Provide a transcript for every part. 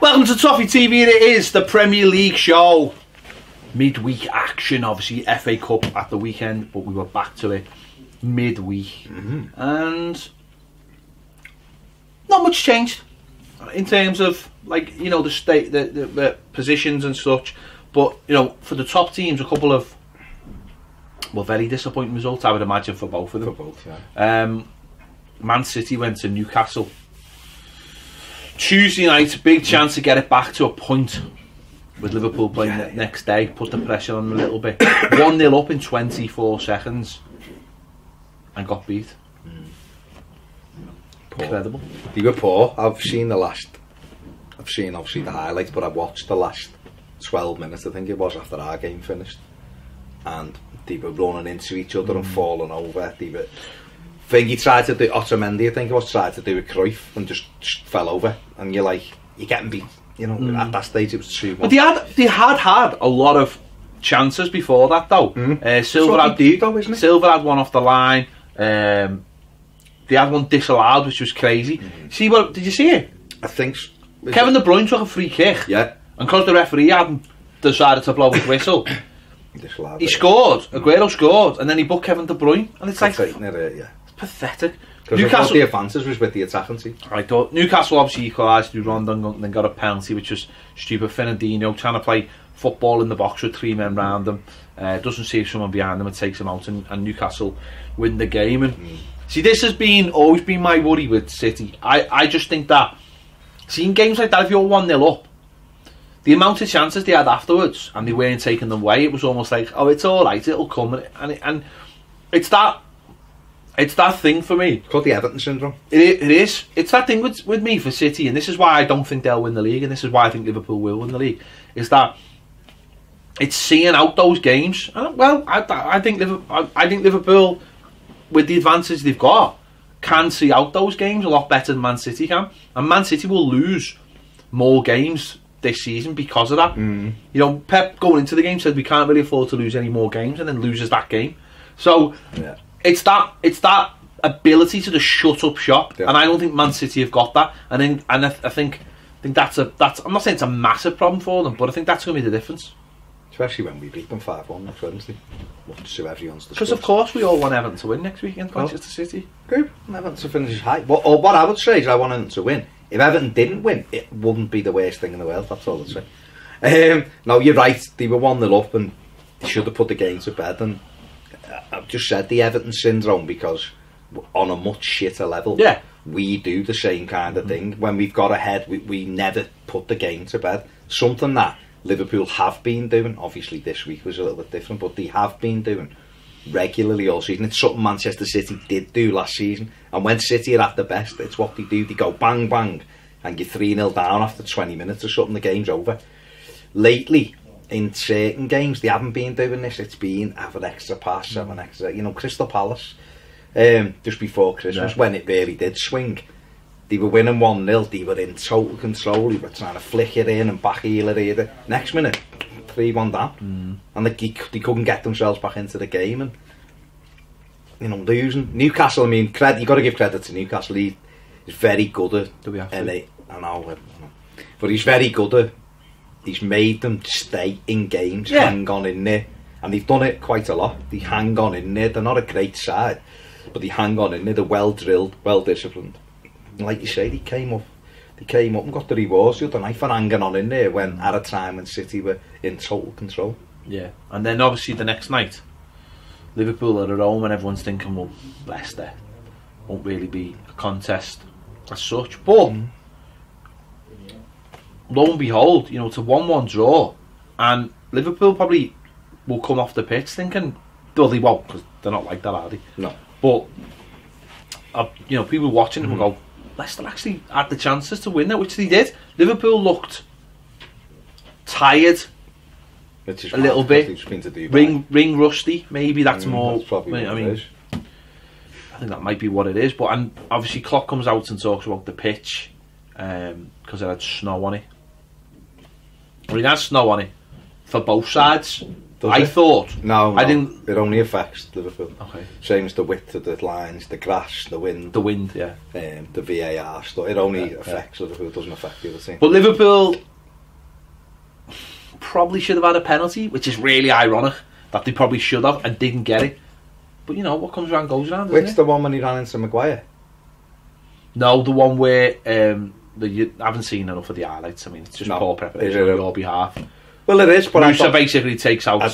Welcome to Toffee TV. It is the Premier League show. Midweek action, obviously FA Cup at the weekend, but we were back to it midweek, and not much changed in terms of, like, you know, the state, the positions and such. But you know, for the top teams, a couple of very disappointing results, I would imagine, for both of them. For both, yeah. Man City went to Newcastle Tuesday night, big chance to get it back to a point, with Liverpool playing the next day, put the pressure on them a little bit. 1-0 up in 24 seconds and got beat. Incredible. They were poor. I've seen obviously the highlights, but I've watched the last 12 minutes, I think it was, after our game finished, and they were running into each other and falling over. I think he tried to do, Otamendi, I think it was, tried to do a Cruyff and just fell over, and you're like, you're getting beat. You know, at that stage it was 2-1. But they had a lot of chances before that, though. Silva had one off the line. They had one disallowed, which was crazy. Did you see it? I think Kevin De Bruyne took a free kick. Yeah. And because the referee hadn't decided to blow his whistle, he scored. Aguero scored, and then he booked Kevin De Bruyne, and it's like, it's pathetic. Newcastle, the advances was with the attacking team. I thought Newcastle obviously equalised through Rondon and then got a penalty, which was stupid. Fernandinho trying to play football in the box with 3 men round them, doesn't see someone behind them and takes him out, and Newcastle win the game. And see, this has always been my worry with City. I just think that, seeing games like that, if you're 1-0 up, the amount of chances they had afterwards and they weren't taking them away, it was almost like, oh, it's alright, it'll come. And it's that thing for me. It's called the Everton syndrome. It is. It's that thing with me for City, and this is why I don't think they'll win the league, and this is why I think Liverpool will win the league, is that it's seeing out those games. And, well, I think Liverpool, with the advantage they've got, can see out those games a lot better than Man City can. And Man City will lose more games this season because of that. You know, Pep going into the game said we can't really afford to lose any more games, and then loses that game. So it's that ability to just shut up shop, and I don't think Man City have got that. And I think that's I'm not saying it's a massive problem for them, but I think that's going to be the difference. Especially when we beat them 5-1 next Wednesday. So everyone's discussed. Because of course we all want Everton to win next week against Manchester City. Good. Everton to finish high. What I would say is I want Everton to win. If Everton didn't win, it wouldn't be the worst thing in the world. That's all I'd say. No, you're right. They were 1-0 up, and they should have put the game to bed. And I've just said the Everton syndrome, because on a much shitter level, we do the same kind of thing. When we've got ahead, we never put the game to bed. Something that Liverpool have been doing. Obviously this week was a little bit different, but they have been doing regularly all season. It's something Manchester City did do last season, and when City are at the best, it's what they do. They go bang bang and you're 3-0 down after 20 minutes or something, the game's over. Lately, in certain games, they haven't been doing this. It's been have an extra pass, have an extra, you know, Crystal Palace, just before Christmas, when it really did swing. They were winning 1-0, they were in total control, they were trying to flick it in and back heel it either. Next minute, 3-1 down. And they couldn't get themselves back into the game, and, you know, losing. Newcastle, I mean, you got to give credit to Newcastle. He's very good at, I know, but he's very good at, he's made them stay in games, hang on in there, and they've done it quite a lot. They hang on in there. They're not a great side, but they hang on in there. They're well drilled, well disciplined. And like you say, they came up and got the rewards the other night for hanging on in there when, at a time when City were in total control. Yeah, and then obviously the next night, Liverpool are at home, and everyone's thinking, well, Leicester won't really be a contest as such. But lo and behold, you know, it's a 1-1 draw, and Liverpool probably will come off the pitch thinking, well, they won't, because they're not like that, are they? No. But you know, people watching them will go, Leicester actually had the chances to win it, which they did. Liverpool looked tired, a little bit, ring rusty. Maybe that's more. That's probably I mean, I think that might be what it is. But, and obviously Klopp comes out and talks about the pitch because it had snow on it. I mean, it had snow on it for both sides. I thought. No, I didn't. It only affects Liverpool. Okay. Same as the width of the lines, the grass, the wind. The wind, yeah. The VAR stuff. It only affects Liverpool. It doesn't affect the other team. But Liverpool probably should have had a penalty, which is really ironic that they probably should have and didn't get it. But you know, what comes around goes around. Which the one when he ran into Maguire? No, the one where you haven't seen enough of the highlights. I mean, it's just poor preparation on your behalf. Well, it is, but Musa basically takes out Mane,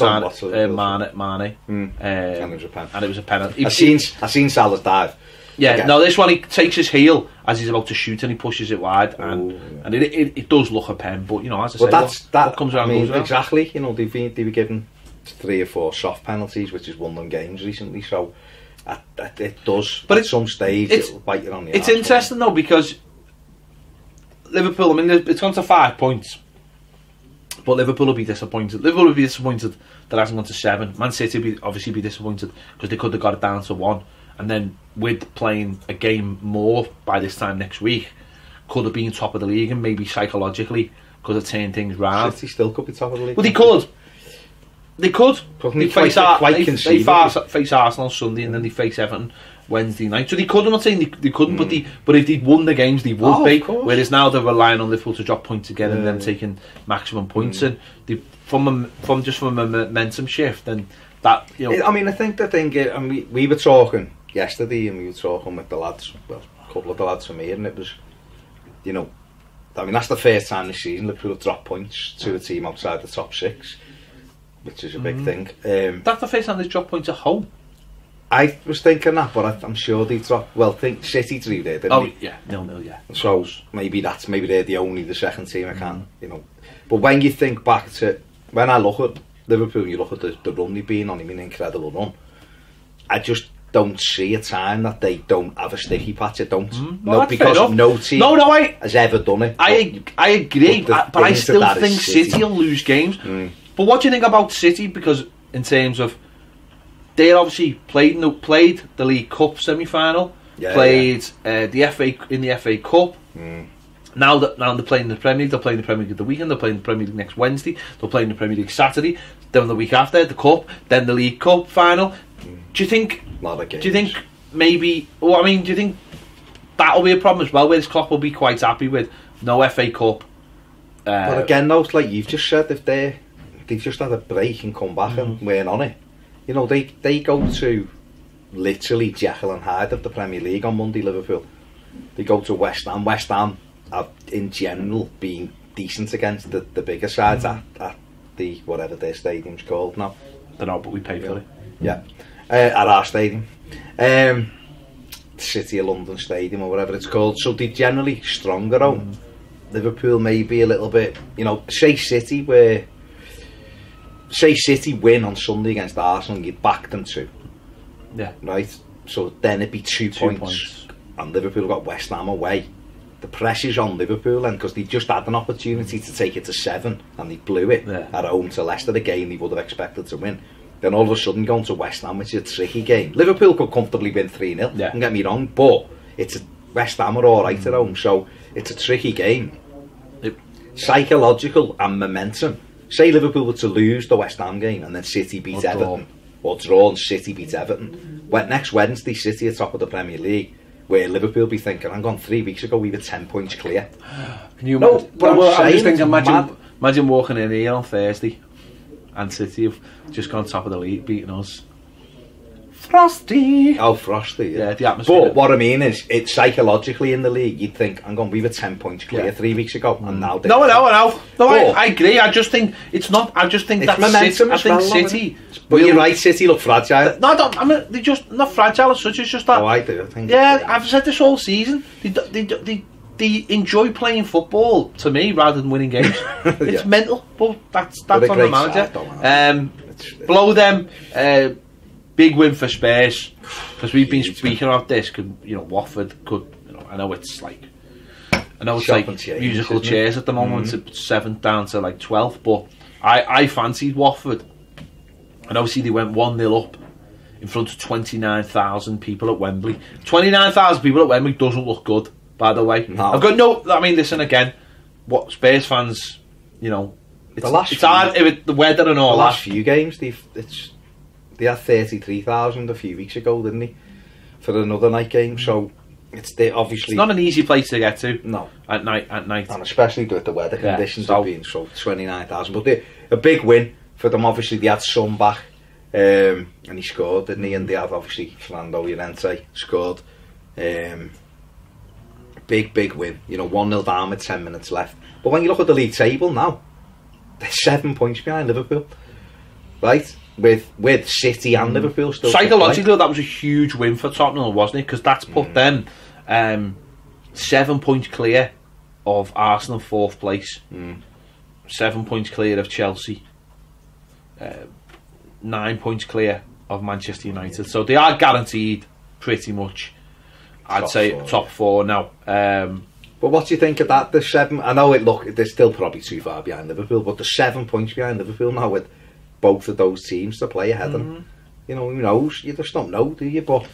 and it was a penalty. And it was a penalty. I seen Salah's dive. Yeah, again. no, this one he takes his heel as he's about to shoot and he pushes it wide, and it does look a pen, but you know, as I say, what comes around goes around. Exactly, you know, they were given 3 or 4 soft penalties, which has won them games recently, so it does, but at some stage it'll bite you on the arse. It's interesting though, because Liverpool, I mean, it's gone to 5 points. But Liverpool will be disappointed. Liverpool will be disappointed that it hasn't gone to 7. Man City will obviously be disappointed because they could have got it down to 1. And then with playing a game more by this time next week, could have been top of the league and maybe psychologically could have turned things round. City still could be top of the league. Well, they could. They could. They face Arsenal Sunday and then they face Everton Wednesday night. So they could. I'm not saying they couldn't, but if they'd won the games, they would be. Whereas now they're relying on Liverpool to drop points again and then taking maximum points. And they, from a momentum shift, and that, you know. I mean, I think the thing is, and we were talking yesterday, and we were talking with the lads, well, a couple of the lads from here, and it was, you know, I mean, that's the first time this season Liverpool have dropped points to a team outside the top 6, which is a big thing. That's the first time they've dropped points at home. I was thinking that, but I'm sure they dropped. Well, think City drew there, didn't they? Yeah, 0-0, yeah. So maybe they're the second team I can, you know. But when you think back to when I look at Liverpool, you look at the run they've been on, I mean, incredible run. I just don't see a time that they don't have a sticky patch. I don't. No, because no team has ever done it. I agree, but I still think City will lose games. But what do you think about City? Because in terms of, they obviously played the League Cup semi-final, played the FA Cup. Now they're playing the Premier League. They're playing the Premier League at the weekend. They're playing the Premier League next Wednesday. They're playing the Premier League Saturday. Then the week after, the Cup. Then the League Cup final. Do you think? Do you think maybe? Well, I mean, do you think that'll be a problem as well? Where this Klopp will be quite happy with no FA Cup. But again, though, like you've just said, if they've just had a break and come back and weren't on it. You know, they go to literally Jekyll and Hyde of the Premier League on Monday, Liverpool. They go to West Ham. West Ham have, in general, been decent against the bigger sides at the, whatever their stadium's called now. I don't know, but we pay for it. Yeah. At our stadium. City of London Stadium or whatever it's called. So they're generally stronger home. Liverpool may be a little bit, you know, say City win on Sunday against Arsenal and you'd back them to. Yeah. Right? So then it'd be 2 points. And Liverpool got West Ham away. The pressure's on Liverpool then, because they just had an opportunity to take it to 7 and they blew it at home to Leicester, the game they would have expected to win. Then all of a sudden going to West Ham, which is a tricky game. Liverpool could comfortably win 3-0, don't get me wrong, but West Ham are alright at home, so it's a tricky game. Psychological and momentum. Say Liverpool were to lose the West Ham game and then City beat Everton, or draw and City beat Everton. Next Wednesday, City are top of the Premier League, where Liverpool be thinking, hang on, 3 weeks ago we were 10 points clear. Can you imagine? I'm just thinking, imagine walking in here on Thursday and City have just gone top of the league, beating us. Frosty! Oh, Frosty, yeah. The atmosphere. But what I mean is, it's psychologically in the league, you'd think, hang on, we were 10 points clear 3 weeks ago, and now they're... No, I agree. I just think it's not. I just think that's momentum. I think City. But you're right, City look fragile. No, I don't. I mean, they're just not fragile as such. It's just that. Oh, I do. I think. Yeah, I've said this all season. They enjoy playing football to me rather than winning games. It's mental, but that's on the manager. Blow them. Big win for Spurs, because we've been speaking about this. Could, you know, Watford could. You know, I know it's like musical chairs at the moment. It's 7th down to like 12th, but I fancied Watford, and obviously they went 1-0 up in front of 29,000 people at Wembley. 29,000 people at Wembley doesn't look good, by the way. No. I've got no. I mean, listen again. What Spurs fans, you know, it's hard with the weather and all the that. last few games, they had 33,000 a few weeks ago, didn't they? For another night game, so obviously it's not an easy place to get to. No, at night, and especially with the weather conditions being so 29,000. But a big win for them. Obviously, they had Son back, and he scored, didn't he? And they have obviously Fernando Llorente scored. Big win. 1-0 down with 10 minutes left. But when you look at the league table now, they're 7 points behind Liverpool, right? With City and Liverpool still. Psychologically, that was a huge win for Tottenham, wasn't it? Because that's put them 7 points clear of Arsenal 4th place, 7 points clear of Chelsea, 9 points clear of Manchester United. So they are guaranteed pretty much. I'd say top 4 now. But what do you think of that? The 7. I know they're still probably too far behind Liverpool, but the 7 points behind Liverpool now with both of those teams to play ahead of them. Who knows? You just don't know, do you? But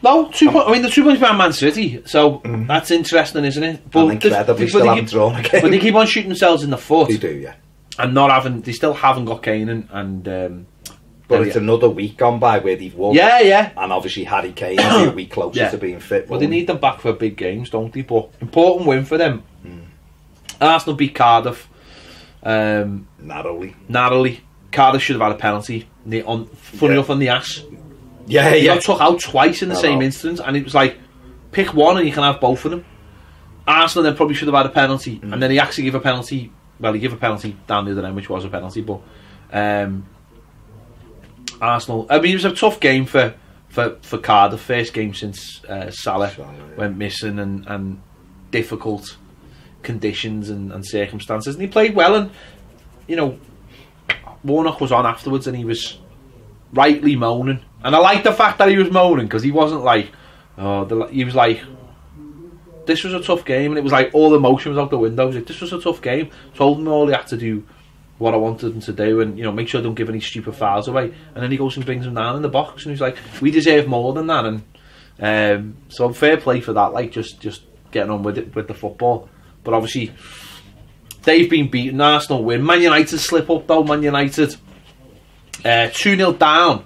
no, 2 points. I mean, the 2 points behind Man City, so that's interesting, isn't it? But incredibly, still haven't drawn a game. But they keep on shooting themselves in the foot. They do, yeah. And they still haven't got Kane and. But it's another week gone by where they've won. Yeah. And obviously Harry Kane is a week closer to being fit. Well, they need them back for big games, don't they? But important win for them. Arsenal beat Cardiff. Narrowly. Cardiff should have had a penalty. Funny enough, on the ass. Yeah. He got took out twice in the same instance, and it was like, pick one and you can have both of them. Arsenal then probably should have had a penalty, and then he actually gave a penalty. Well, he gave a penalty down the other end, which was a penalty, but. Arsenal. I mean, it was a tough game for Cardiff. First game since Salah went missing and difficult conditions and circumstances. And he played well, and Warnock was on afterwards, and he was rightly moaning. And I like the fact that he was moaning because he wasn't like, he was like, this was a tough game, and it was like all emotion was out the window. He was like, this was a tough game. Told him all he had to do. What I wanted them to do, and make sure I don't give any stupid fouls away. And then he goes and brings them down in the box, and he's like, "We deserve more than that." And so fair play for that. Like just getting on with it with the football. But obviously they've been beaten. Arsenal win. Man United slip up though. Man United 2-0 down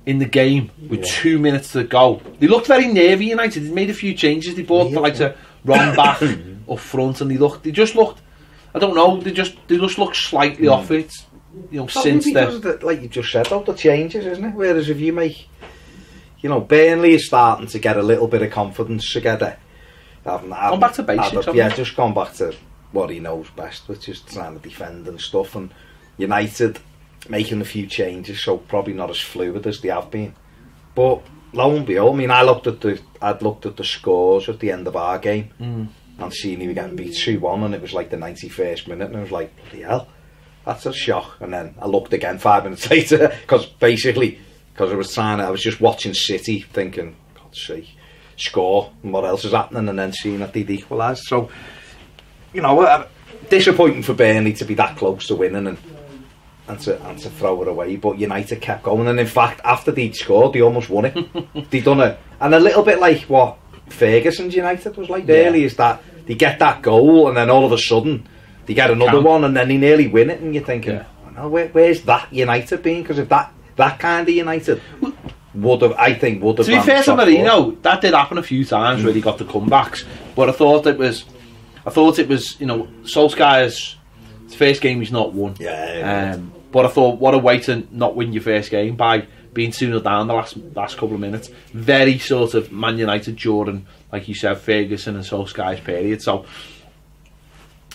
in the game with 2 minutes to go. They looked very nervy. United. They made a few changes. They brought to run back up front, and they just looked. I don't know. They just look slightly off it, since then. Like you just said, though, the changes, isn't it? Whereas if you make, Burnley is starting to get a little bit of confidence together. Gone back to basics. Just gone back to what he knows best, which is trying to defend and stuff. And United making a few changes, so probably not as fluid as they have been. But lo and behold, I mean, I'd looked at the scores at the end of our game. And seeing he was getting beat 2-1, and it was like the 91st minute, and I was like, bloody hell, that's a shock. And then I looked again 5 minutes later, because I was just watching City, thinking, God's sake, score, and what else is happening, and then seeing that they'd equalised. So, disappointing for Burnley to be that close to winning and to throw it away, but United kept going, and in fact, after they'd scored, they almost won it. They'd done it, and a little bit like what Ferguson's United was like early, is that they get that goal and then all of a sudden they get another one and then they nearly win it, and you're thinking, where's that United been? Because if that kind of United would have to be fair to Marino, that did happen a few times where he got the comebacks, but I thought it was Solskjaer's first game he's not won, but I thought, what a way to not win your first game by being 2-0 down the last couple of minutes. Very sort of Man United during, like you said, Ferguson and Solskjaer's period. So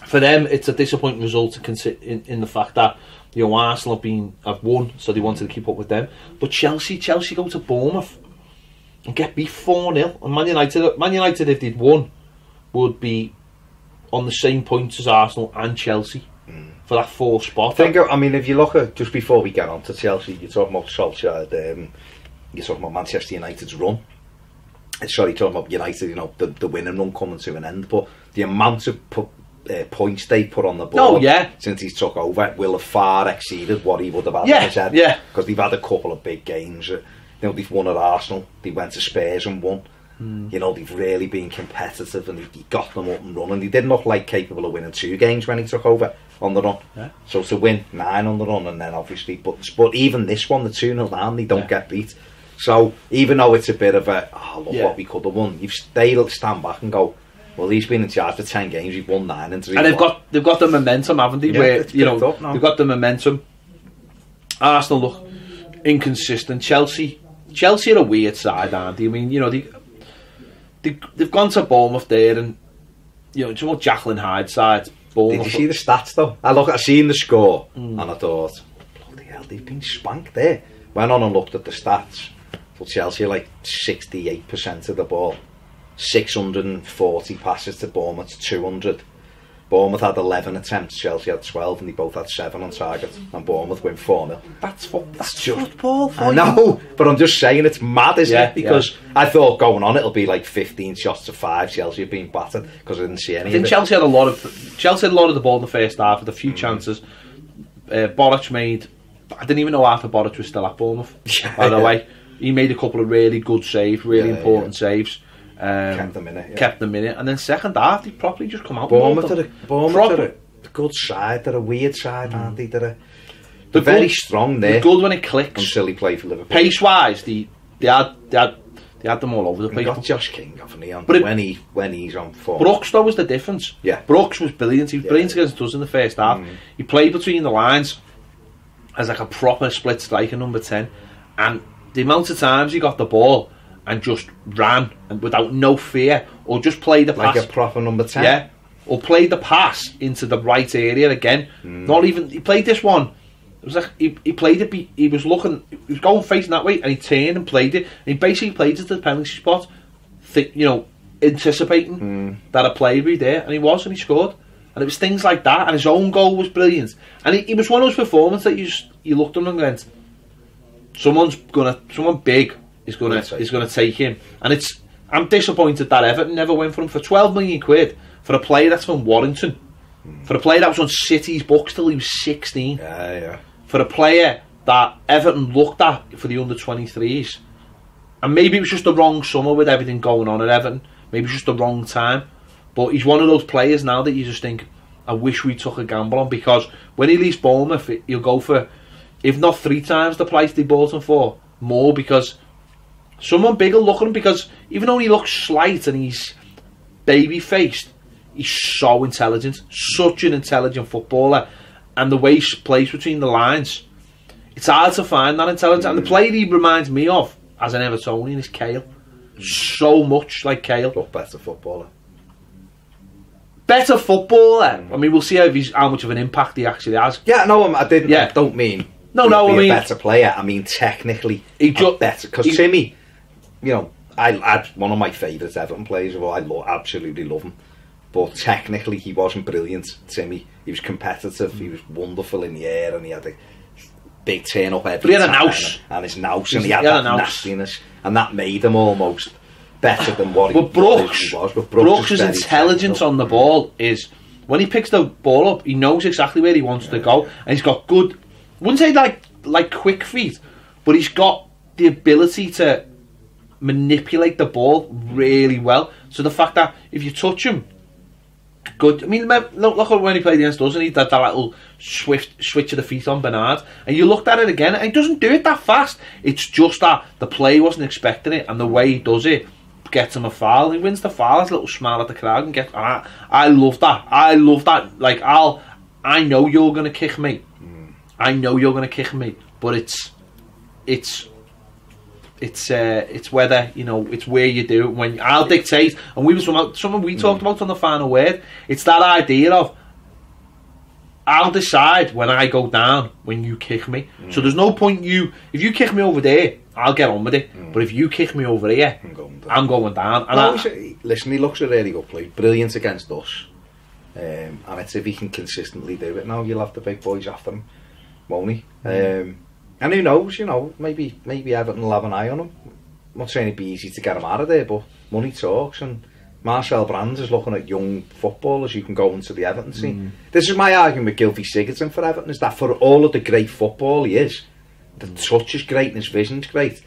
for them, it's a disappointing result to consider in the fact that Arsenal have won, so they wanted to keep up with them. But Chelsea go to Bournemouth and get beat 4-0. And Man United, if they'd won, would be on the same points as Arsenal and Chelsea for that 4th spot. I mean, if you look at, just before we get on to Chelsea, you're talking about Solskjaer, you're talking about Manchester United's run. Sorry, talking about United, the winning run coming to an end, but the amount of points they put on the board since he took over will have far exceeded what he would have had in his head. Because they've had a couple of big games. They've won at Arsenal, they went to Spurs and won, You know, they've really been competitive and he got them up and running. He didn't look like capable of winning 2 games when he took over on the run. Yeah. So to win 9 on the run and then obviously, but even this one, the 2-0 down, they don't get beat. So even though it's a bit of a, what we could have won, they'll stand back and go, well, he's been in charge for 10 games, he's won 9 and 3. And they've got the momentum, haven't they? Where they've got the momentum. Arsenal look inconsistent. Chelsea are a weird side, aren't they? I mean, you know, they've gone to Bournemouth there, and you know, it's more Jacqueline Hyde side. Bournemouth. Did you see the stats though? I seen the score and I thought, bloody hell, they've been spanked there. Went on and looked at the stats. For Chelsea, like 68% of the ball, 640 passes to Bournemouth, 200. Bournemouth had 11 attempts, Chelsea had 12, and they both had 7 on target. And Bournemouth win 4-0. That's just football. I know, but I'm just saying it's mad, isn't it? Because I thought going on it'll be like 15 shots to 5. Chelsea have been battered because I didn't see any. I think Chelsea had a lot of the ball in the first half with a few chances. Boric made. I didn't even know Arthur Boric was still at Bournemouth. By the way, he made a couple of really good saves, really important saves. Kept them in it. Kept them in it, and then second half they probably just come out. Bournemouth are a good side. They're a weird side, aren't they? They're very strong there. They're good when it clicks. Until he played for Liverpool. Pace wise, they had them all over the place. They got Josh King, haven't he? But when he's on form. Brooks though was the difference. Yeah, Brooks was brilliant. He was brilliant against us in the first half. He played between the lines as like a proper split striker, number 10, and the amount of times he got the ball and just ran and without no fear, or just played the pass like a proper number 10, or played the pass into the right area again. Not even he played this one. It was like he played it. He was looking, he was going facing that way, and he turned and played it. And he basically played it to the penalty spot, anticipating that a player would be there, and he scored. And it was things like that, and his own goal was brilliant. And he was one of those performances that you looked at him and went, someone big is gonna take him. And I'm disappointed that Everton never went for him for 12 million quid for a player that's from Warrington, for a player that was on City's books till he was 16. For a player that Everton looked at for the under-23s, and maybe it was just the wrong summer with everything going on at Everton. Maybe it's just the wrong time. But he's one of those players now that you just think, I wish we took a gamble on, because when he leaves Bournemouth, he'll go for, if not 3 times the price they bought him for, more, because someone big will look at him, because even though he looks slight and he's baby-faced, he's so intelligent, such an intelligent footballer, and the way he plays between the lines, it's hard to find that intelligence. And the player he reminds me of as an Evertonian is Kale. So much like Kale. But better footballer. Better footballer. I mean, we'll see how much of an impact he actually has. Yeah, no, I didn't. Yeah. I don't mean. I mean a better player. I mean technically better. Because Timmy, you know, I one of my favourite Everton players. Absolutely love him. But technically, he wasn't brilliant. Timmy, he was competitive. He was wonderful in the air, and he had a big turn up every time. But he had a nous, and his nous, and he had that nastiness, and that made him almost better than what he was. But Brooks' intelligence on the ball is, when he picks the ball up, he knows exactly where he wants to go, and he's got good, I wouldn't say like quick feet, but he's got the ability to manipulate the ball really well. So the fact that if you touch him, good. I mean, look at when he played against us, and he did that little swift switch of the feet on Bernard, and you looked at it again, and he doesn't do it that fast. It's just that the player wasn't expecting it, and the way he does it gets him a foul. He wins the foul, has a little smile at the crowd, and gets. I love that. I love that. Like, I know you're gonna kick me. I know you're gonna kick me, but it's whether, you know, it's where you do it. When I'll dictate, and we was something we talked about on the final word. It's that idea of, I'll decide when I go down when you kick me. So there's no point if you kick me over there, I'll get on with it. But if you kick me over here, I'm going down. And listen, he looks a really good play, brilliant against us. And it's if he can consistently do it now, you'll have the big boys after him, won't he? And who knows, you know, maybe Everton will have an eye on him. I'm not saying it'd be easy to get him out of there, but money talks, and Marcel Brands is looking at young footballers who can go into the Everton scene. This is my argument with Gylfi Sigurdsson for Everton, is that for all of the great football he is, the touch is great and his vision's great,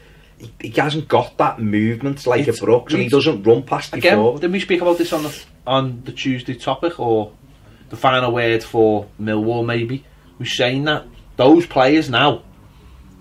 he hasn't got that movement like a Brooks, and he doesn't run past again, forward. didn't we speak about this on the Tuesday topic, or the final word for Millwall maybe? We're saying that those players now,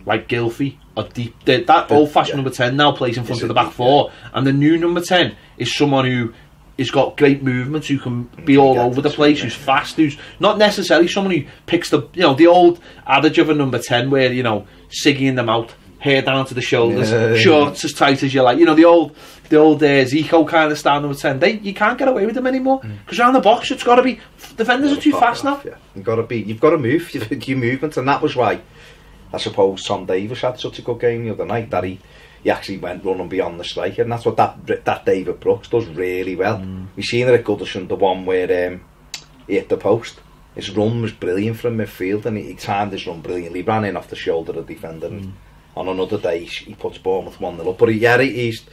like Gylfi, are deep. That old-fashioned number 10 now plays in front of the back four, and the new number 10 is someone who has got great movements, who can be all over the place, who's fast, who's not necessarily someone who picks the, you know, the old adage of a number 10 where, you know, Siggy in the mouth, hair down to the shoulders, shorts as tight as you like, you know, the old Zico kind of style number 10. You can't get away with them anymore, because around the box it's got to be, defenders are too fast now. Yeah. You've got to move your movements, and that was why I suppose Tom Davis had such a good game the other night, that he actually went running beyond the striker, and that's what that David Brooks does really well. We've seen it at Goodison, the one where he hit the post. His run was brilliant from midfield, and he timed his run brilliantly. He ran in off the shoulder of the defender, and on another day he puts Bournemouth 1-0 up. But he's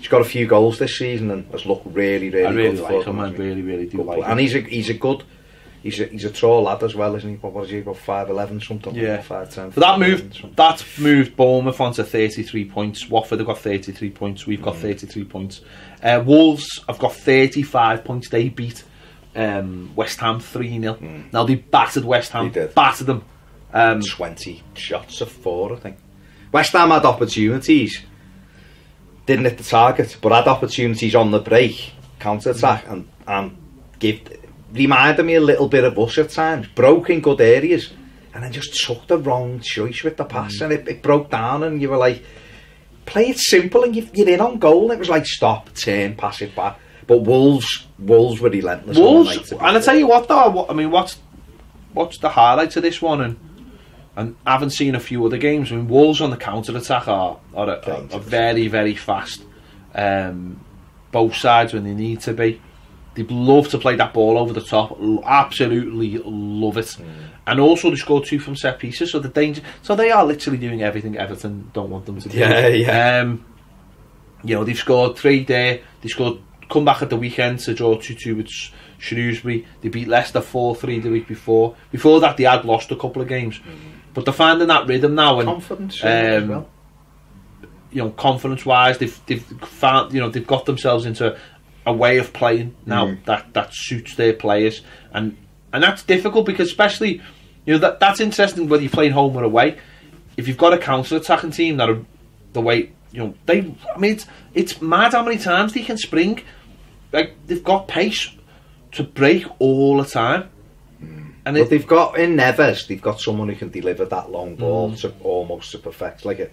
got a few goals this season and has looked really good. I really like him. I really do like him. And he's a tall lad as well, isn't he? What is he, about 5'11" something? Yeah. 5'10". But that's moved Bournemouth onto 33 points. Watford have got 33 points. We've got 33 points. Wolves have got 35 points. They beat West Ham 3-0. Now they battered West Ham. Battered them. 20 shots of 4, I think. West Ham had opportunities, didn't hit the target, but had opportunities on the break, counter-attack, and reminded me a little bit of us at times. Broke in good areas, and then just took the wrong choice with the pass, and it broke down, and you were like, play it simple, and you're in on goal. And it was like, stop, turn, pass it back. But Wolves were relentless. Wolves, and I tell you what though, I mean, what's the highlights of this one, and I haven't seen a few other games. I mean, Wolves on the counter-attack are very, very fast. Both sides when they need to be. They love to play that ball over the top. Absolutely love it. And also they scored 2 from set pieces, so the danger. So they are literally doing everything Everton don't want them to do. Yeah. You know, they've scored 3 there. They come back at the weekend to draw 2-2 with Shrewsbury. They beat Leicester 4-3 the week before. Before that, they had lost a couple of games. But they're finding that rhythm now, and confidence as well. You know, confidence-wise, they've found, you know, they've got themselves into a way of playing now that suits their players, and that's difficult, because especially, you know, that's interesting whether you're playing home or away. If you've got a counter-attacking team that are the way, you know, it's mad how many times they can spring. Like, they've got pace to break all the time. But they've got, in Neves, they've got someone who can deliver that long ball to almost to perfect, like a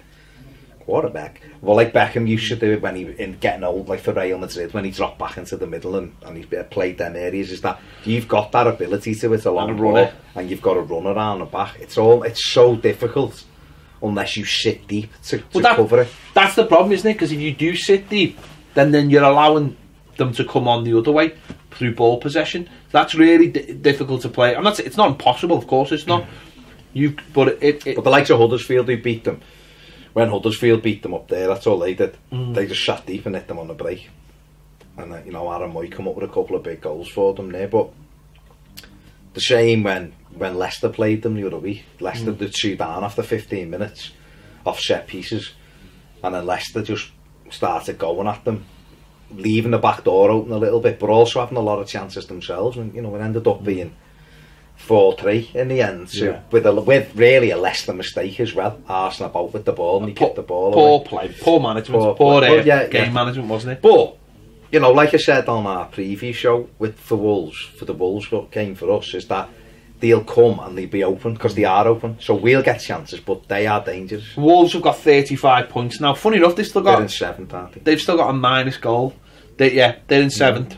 quarterback. Well, like Beckham used to do it when in getting old, like for Real Madrid, when he dropped back into the middle and he played them areas. Is that you've got that ability to it, a long ball, and you've got to run around the back. It's so difficult unless you sit deep to cover it. That's the problem, isn't it? Because if you do sit deep, then you're allowing them to come on the other way through ball possession. That's really difficult to play. It's not impossible, of course it's not. But the likes of Huddersfield who beat them, when Huddersfield beat them up there, that's all they did. They just sat deep and hit them on the break. And you know, Aaron Moy come up with a couple of big goals for them there. But the same when Leicester played them the other week. Leicester did 2 down after 15 minutes off set pieces, and then Leicester just started going at them, leaving the back door open a little bit, but also having a lot of chances themselves, and you know, it ended up being 4-3 in the end, so with really a Leicester mistake as well, arsing about with the ball, and he kicked the ball poor away. Play, poor management, poor game management, wasn't it? But you know, like I said on our preview show for the Wolves game for us, is that they'll come and they'll be open, because they are open, so we'll get chances, but they are dangerous. Wolves have got 35 points now. Funny enough, they're in 7th, aren't they? They've still got a minus goal. They're in 7th.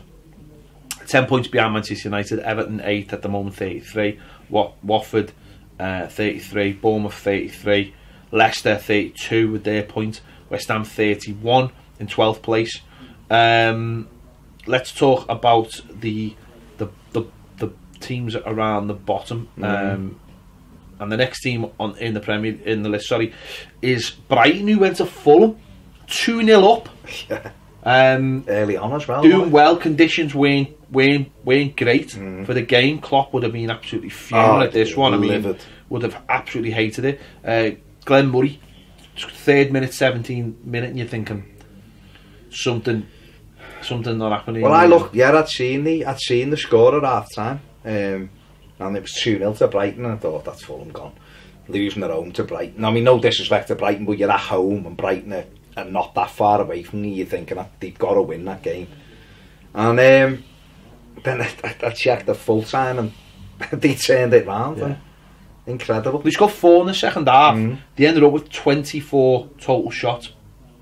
10 points behind Manchester United. Everton 8th at the moment, 33. Watford 33. Bournemouth 33. Leicester 32 with their point. West Ham 31 in 12th place. Let's talk about the teams around the bottom. And the next team in the list, is Brighton, who went to Fulham 2-0 up. Early on as well. Doing well. Conditions weren't great for the game. Klopp would have been absolutely fuming at this one. I mean, would have absolutely hated it. Glenn Murray 3rd minute, 17th minute, and you're thinking something not happening. Well, I'd seen the score at half time, and it was 2-0 to Brighton, and I thought, that's Fulham gone. Losing at home to Brighton. I mean, no disrespect to Brighton, but you're at home, and Brighton are not that far away from you. You're thinking that they've got to win that game. And then I checked the full time, and they turned it round. Yeah. Incredible. They scored 4 in the second half. They ended up with 24 total shots.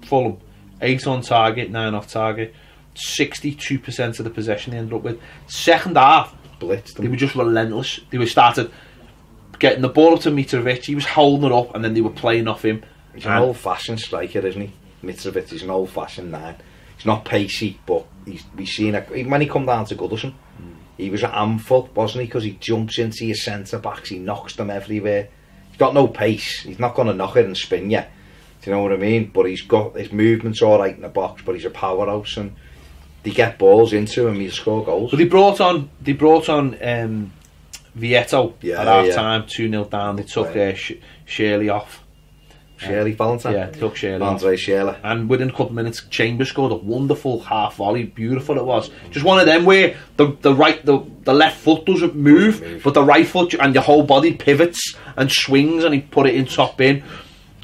Fulham, 8 on target, 9 off target. 62% of the possession they ended up with. Second half, blitzed them. They were just relentless. They were started getting the ball up to Mitrovic. He was holding it up, and then they were playing off him. He's an old-fashioned striker, isn't he? Mitrovic is an old-fashioned 9. He's not pacey, but we've seen it when he come down to Goodison. He was a handful, wasn't he? Because he jumps into your centre backs, he knocks them everywhere. He's got no pace. He's not going to knock it and spin you. Do you know what I mean? But he's got his movement's all right in the box. But he's a powerhouse, and they get balls into him. He score goals. So they brought on Vieto at half time, 2-0 down. They took Shirley off. Shirley Valentine? Yeah, they took Shirley Andre Shirley. And within a couple of minutes, Chambers scored a wonderful half volley. Beautiful it was. Just one of them where the left foot doesn't move, but the right foot and your whole body pivots and swings, and he put it in top bin.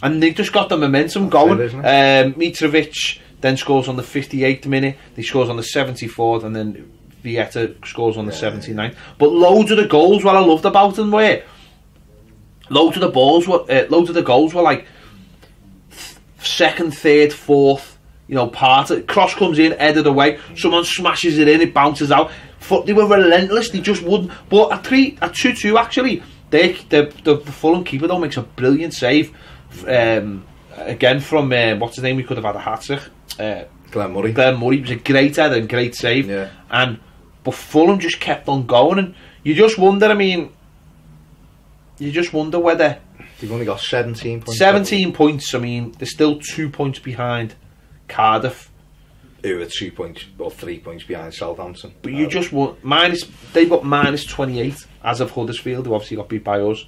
And they just got the momentum going. Mitrovic then scores on the 58th minute. He scores on the 74th, and then Vieto scores on the 79th. But loads of the goals, what I loved about them were, loads of the goals were like 2nd, 3rd, 4th, part of it. Cross comes in, headed away, someone smashes it in, it bounces out. They were relentless, they just wouldn't. But at 2-2 actually, the Fulham keeper though makes a brilliant save. Again from what's his name, we could have had a hat-trick. Glenn Murray. It was a great header and great save. Yeah. But Fulham just kept on going, and you just wonder, whether they've only got 17 points. 17 points, they're still 2 points behind Cardiff. Who are 2 points or 3 points behind Southampton. But you just want they've got minus 28 as of Huddersfield, who obviously got beat by us.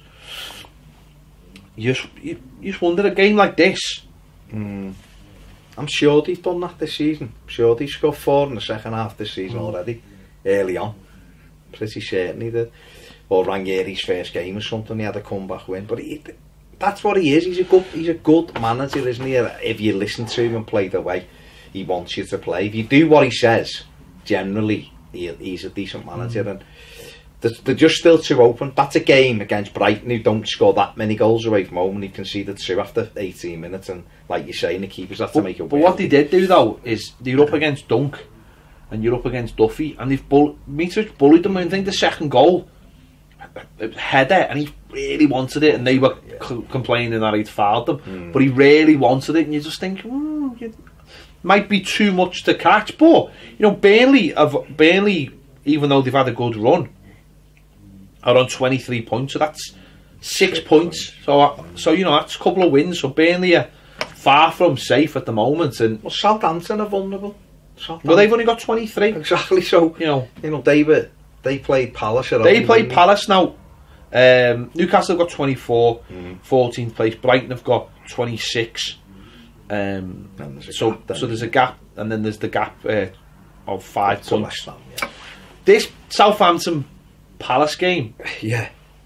You just wonder, a game like this. I'm sure they've done that this season. I'm sure they scored 4 in the second half this season already, early on. Pretty certain he did. Or Ranieri's first game or something, he had a comeback win. But that's what he is. He's a good manager, isn't he? If you listen to him and play the way he wants you to play. If you do what he says, generally, he's a decent manager. And they're just still too open. That's a game against Brighton, who don't score that many goals away from home, and he conceded 2 after 18 minutes. And like you're saying, the keepers have to make it work. But what they did do, though, is they're up against Dunk, and you're up against Toffee, and Mitrovic bullied them. I think the second goal, it was header, and he really wanted it, and they were complaining that he'd fouled them, but he really wanted it, and you just think, it might be too much to catch. But Burnley, even though they've had a good run, are on 23 points, so that's 6 points. So that's a couple of wins. So Burnley are far from safe at the moment. And Southampton are vulnerable. Well, they've only got 23. Exactly. So they played Palace. Palace now. Newcastle have got 24, 14th place. Brighton have got 26. So there's a gap, and then there's the gap of 5 points. This Southampton Palace game,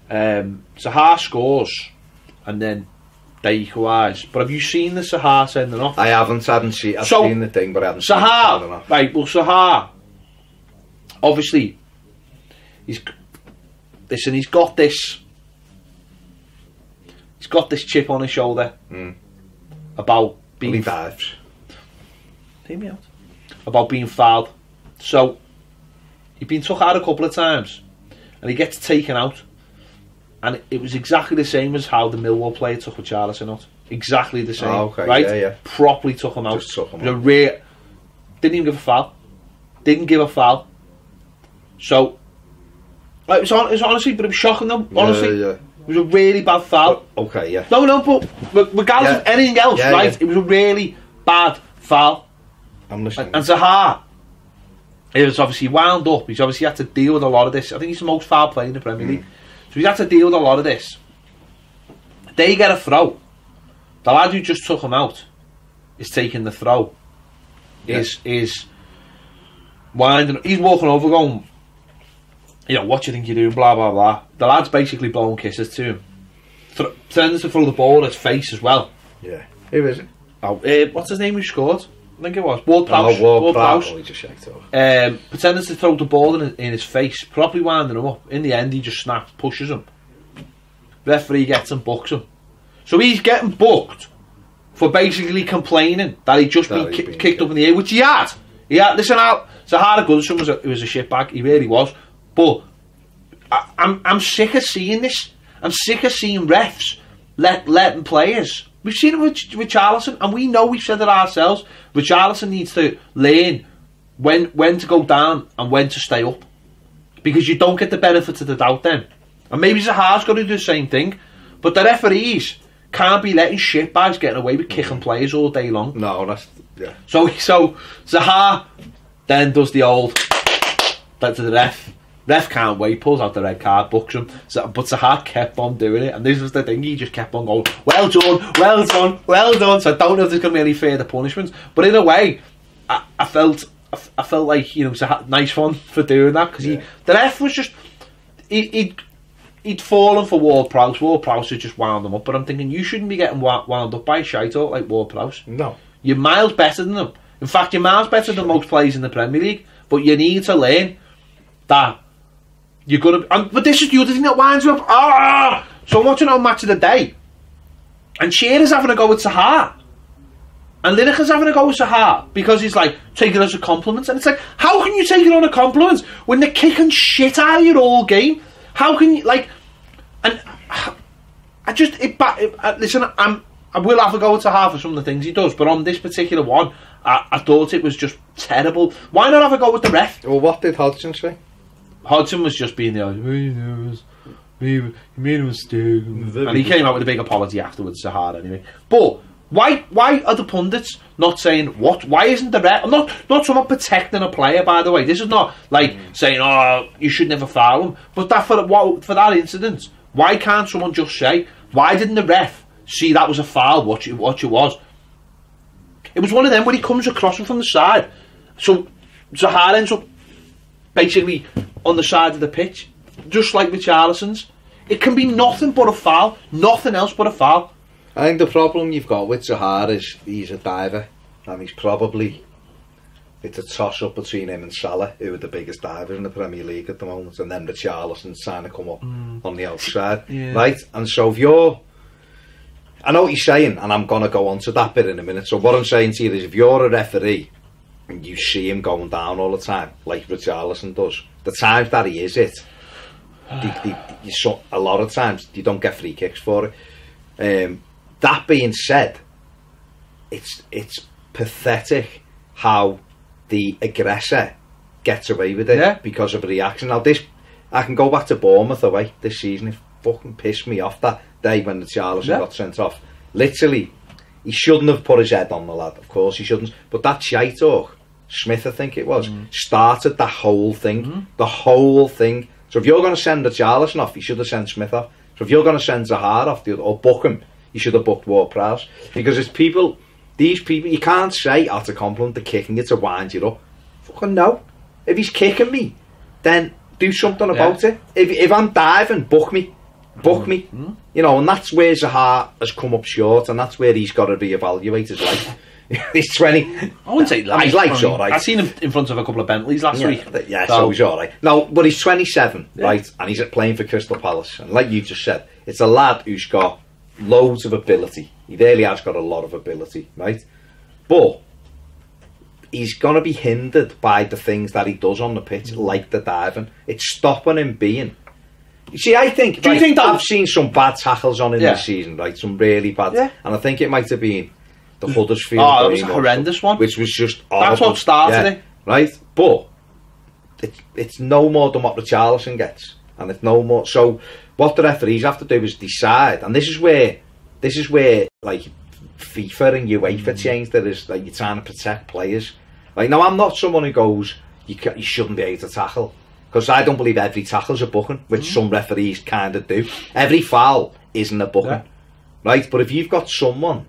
Zaha scores, and then they equalise. But have you seen the Zaha sending off? I haven't seen. I've seen the thing, but I haven't. Zaha, right? Well, Zaha, obviously, he's got this chip on his shoulder about being about being fouled. So he's been took out a couple of times, and he gets taken out, and it was exactly the same as how the Millwall player took Richarlison out. Exactly the same, right? Yeah. Properly took him out. Just took him out. Didn't even give a foul. Didn't give a foul. So it was honestly, but it was shocking though. Honestly, it was a really bad foul. No, but regardless of anything else, right? It was a really bad foul. I'm listening. And Zaha, he was obviously wound up. He's obviously had to deal with a lot of this. I think he's the most foul player in the Premier League. So he's had to deal with a lot of this. They get a throw. The lad who just took him out is taking the throw. Is winding. He's walking over, going, you know, what do you think you're doing? Blah blah blah. The lad's basically blowing kisses to him. Tends to throw the ball at his face as well. Yeah. Who is it? Oh, what's his name? Who scored? I think it was Ward-Prowse. Ward-Prowse. He just shaked off. Pretended to throw the ball in his face, probably winding him up. In the end, he just snaps, pushes him. Referee gets him, books him. So he's getting booked for basically complaining that he'd just been kicked up in the air, which he had. He had. Listen out, Zahara Goodson was a shitbag. He really was. But I'm sick of seeing this. I'm sick of seeing refs letting players. We've seen it with Richarlison, and we know, we've said it ourselves. Richarlison needs to learn when to go down and when to stay up, because you don't get the benefit of the doubt then. And maybe Zaha's got to do the same thing, but the referees can't be letting shitbags getting away with kicking players all day long. No, that's yeah. So Zaha then does the old back to the ref. Ref can't wait, pulls out the red card, books him. But Zaha kept on doing it, and this was the thing, he just kept on going, well done, well done, well done. So I don't know if there's going to be any further punishments, but in a way, I felt like, you know, Zaha, nice one for doing that, because the ref was just, he'd fallen for Ward-Prowse. Ward-Prowse had just wound him up, but I'm thinking, you shouldn't be getting wound up by a shite like Ward-Prowse. No. You're miles better than them. In fact, you're miles better than most players in the Premier League, but you need to learn that you're going to... But this is the other thing that winds you up. So I'm watching on Match of the Day, and Shearer's having a go with Zaha, and Lineker's having a go with Zaha, because he's like, take it as a compliment. And it's like, how can you take it on a compliment when they're kicking shit out of you all game? How can you, like... And I just... listen, I will have a go with Zaha for some of the things he does, but on this particular one, I thought it was just terrible. Why not have a go with the ref? Well, what did Hodgson say? Hodgson was just being the he made a mistake, and he came out with a big apology afterwards, Zaha, anyway. But why are the pundits not saying what? Why isn't the ref? Not someone protecting a player, by the way. This is not like saying, oh, you should never foul him. But that for that incident, why can't someone just say, why didn't the ref see that was a foul? What it was? It was one of them when he comes across him from the side. So Zaha ends up basically on the side of the pitch, just like Richarlison's. It can be nothing but a foul, nothing else but a foul. I think the problem you've got with Zaha is he's a diver, and he's probably, it's a toss up between him and Salah, who are the biggest divers in the Premier League at the moment, and then Richarlison's trying to come up on the outside, right? And so if you're, I know what you're saying, and I'm going to go on to that bit in a minute. So what I'm saying to you is, if you're a referee and you see him going down all the time, like Richarlison does, the times that he is it, a lot of times you don't get free kicks for it. That being said, it's pathetic how the aggressor gets away with it because of a reaction. Now I can go back to Bournemouth away this season. It fucking pissed me off that day when the Richarlison got sent off. Literally, he shouldn't have put his head on the lad. Of course he shouldn't. But that shite talk, Smith I think it was, started the whole thing. The whole thing. So if you're going to send Richarlison off, you should have sent Smith off. So if you're going to send Zaha off or book him, you should have booked Ward-Prowse. Because it's people, these people, you can't say out of compliment they're kicking you to wind you up. Fucking no. If he's kicking me, then do something about it. If I'm diving, book me. Book me. You know, and that's where Zaha has come up short, and that's where he's got to reevaluate his life. He's 20. I wouldn't say life. His life's alright. I've seen him in front of a couple of Bentleys last week. Yeah, so he's alright. No, but he's 27, right? And he's playing for Crystal Palace. And like you just said, it's a lad who's got loads of ability. He really has got a lot of ability, right? But he's going to be hindered by the things that he does on the pitch, like the diving. It's stopping him being. You see, I think, do you think that I've seen some bad tackles on in this season, right? Some really bad. Yeah. And I think it might have been the Huddersfield. Oh, that was a horrendous one. Which was just horrible. That's what started it. Right? But it's no more than what Richarlison gets. And it's no more. So what the referees have to do is decide. And this is where like FIFA and UEFA changed it, is like you're trying to protect players. Like, now I'm not someone who goes, you shouldn't be able to tackle. Because I don't believe every tackle's a booking, which some referees kind of do. Every foul isn't a booking. right? But if you've got someone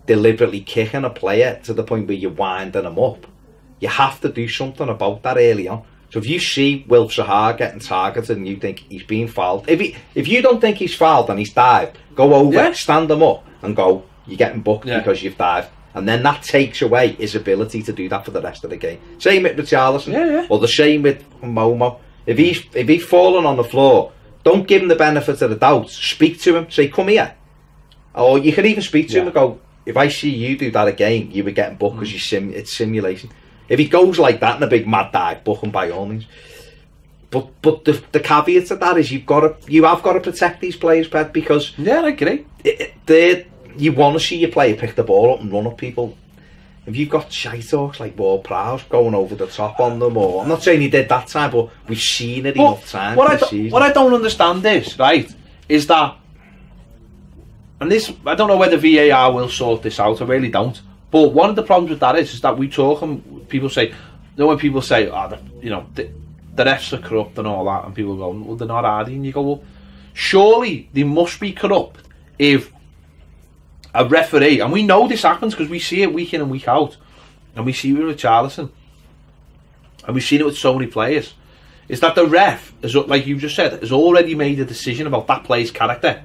deliberately kicking a player to the point where you're winding them up, you have to do something about that early on. So if you see Wilf Zaha getting targeted and you think he's being fouled, if you don't think he's fouled and he's dived, go over, stand him up and go, you're getting booked because you've dived. And then that takes away his ability to do that for the rest of the game. Same with Richarlison, or the same with Momo. If he's fallen on the floor, don't give him the benefit of the doubt. Speak to him, say, come here. Or you can even speak to him and go, if I see you do that again, you were getting booked because it's simulation. If he goes like that in a big mad dive, book him by all means. But the caveat to that is you have got to protect these players, Pet, because I agree. You want to see your player pick the ball up and run up people. If you've got shite talks like Ward-Prowse going over the top on them, or I'm not saying he did that time, but we've seen it enough times. What I don't understand is is that, and this, I don't know whether VAR will sort this out. I really don't. But one of the problems with that is that we talk and people say, when people say, the refs are corrupt and all that, and people go, well, they're not hardy, and you go, well, surely they must be corrupt if a referee, and we know this happens because we see it week in and week out, and we see it with Richarlison, and we've seen it with so many players, is that the ref, is, like you just said, has already made a decision about that player's character.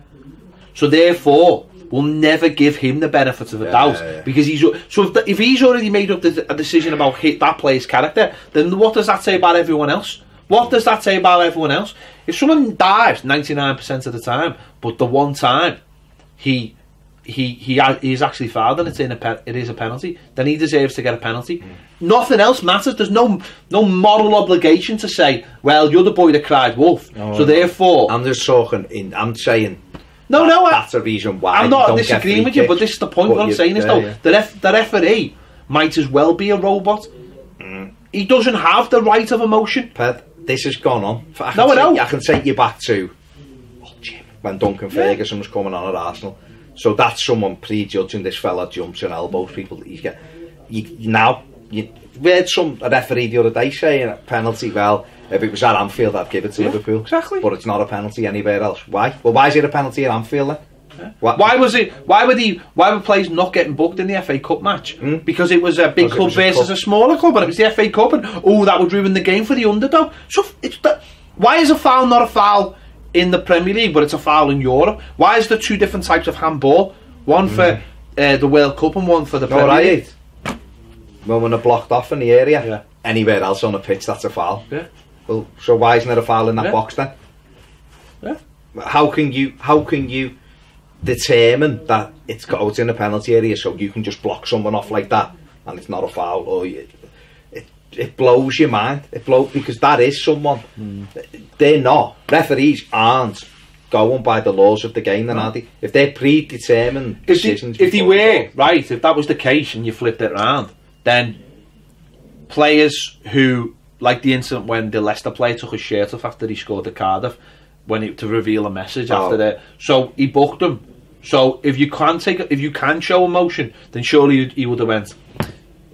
So therefore, we'll never give him the benefit of the doubt because if he's already made up a decision about that player's character, then what does that say about everyone else? What does that say about everyone else? If someone dives 99% of the time, but the one time he is actually fouled and it is a penalty, then he deserves to get a penalty. Nothing else matters. There's no moral obligation to say, well, you're the boy that cried wolf, therefore I'm just talking I'm saying that's a reason why I'm not disagreeing with you, but this is the point. What I'm saying is the referee might as well be a robot. He doesn't have the right of emotion. This has gone on. I can take you back to when Duncan Ferguson was coming on at Arsenal. So that's someone prejudging this fella jumps and elbows people. You heard a referee the other day saying a penalty. Well, if it was at Anfield, I'd give it to Liverpool. Exactly. But it's not a penalty anywhere else. Why? Well, why is it a penalty at Anfield then? Yeah. Why were players not getting booked in the FA Cup match? Because it was a big club versus a smaller club, and it was the FA Cup, and that would ruin the game for the underdog. So why is a foul not a foul in the Premier League, but it's a foul in Europe? Why is there two different types of handball? One for the World Cup and one for the Premier League? When they're blocked off in the area, anywhere else on the pitch, that's a foul. Yeah. Well, so why isn't there a foul in that box then? Yeah. How can you determine that it's in a penalty area so you can just block someone off like that and it's not a foul? Or it blows your mind. Because that is someone. They're not. Referees aren't going by the laws of the game, then are they? If they're predetermined decisions. If that was the case and you flipped it around, then players who, like the incident when the Leicester player took his shirt off after he scored at Cardiff, to reveal a message after that, so he booked him. So if you can show emotion, then surely he would have went,